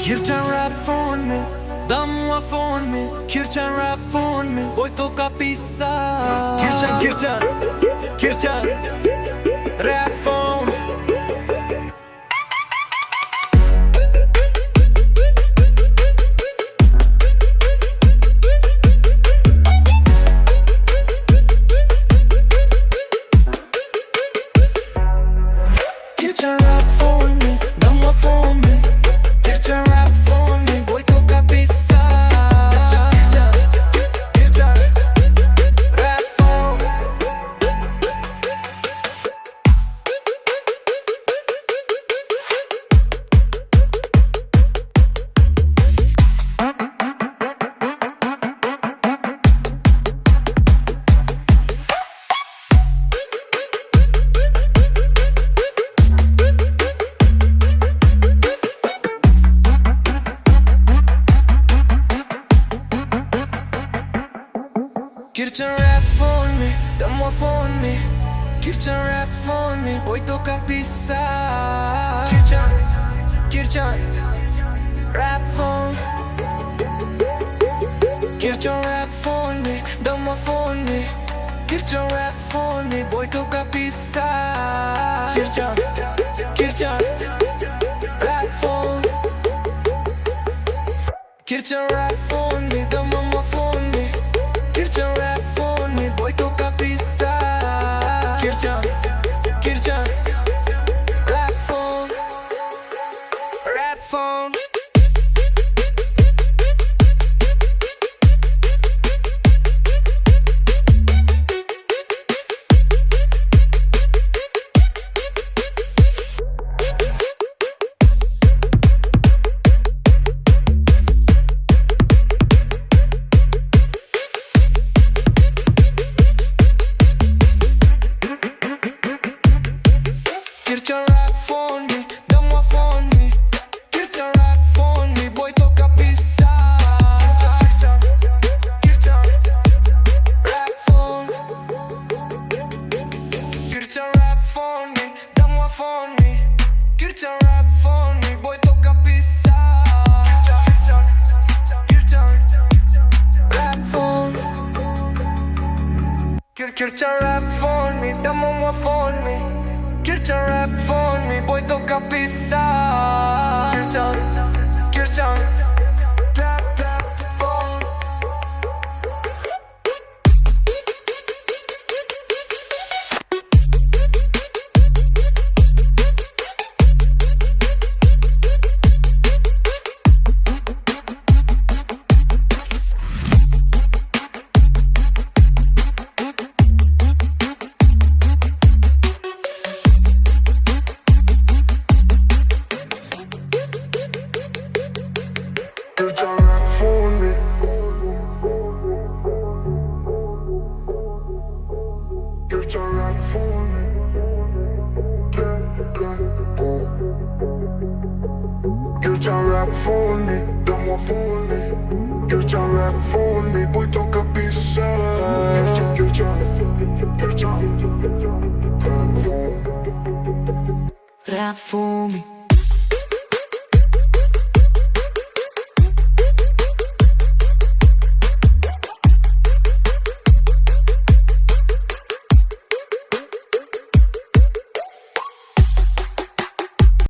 Kirçen rap phone में, दम हुआ फोन में, kirçen rap phone में, voy toca pisa. Kirçen rap phone. Kirçen rap phone में, दम हुआ फोन में, kirçen rap phone में, voy toca pisa. Kirçen rap phone. Kirçen rap phone में, दम हुआ फोन में, kirçen rap phone में, voy toca pisa. Kirçen rap phone. Kirçen rap phone में, दम हुआ फोन में, kirçen rap phone में, voy toca pisa. Kirçen rap phone. Kirçen rap phone में, दम हुआ फोन में, kirçen rap phone में, voy toca pisa. Kirçen rap phone. Rap phone. Kirçen rap phone में, दम हुआ फोन में, kirçen rap phone में, voy toca pisa. Kirçen rap phone. Kirçen rap phone में, दम हुआ फोन में, kirçen rap phone में, voy toca pisa. Kirçen rap phone. Kirçen rap phone में, दम हुआ फोन में, kirçen rap phone में, voy toca pisa. Kirçen rap phone. Kirçen rap phone में, kirçen rap phone में, kirçen rap phone में, dam हुआ फोन में, kirçen rap phone में, voy toca pisa. Kirçen rap phone. Rap phone में.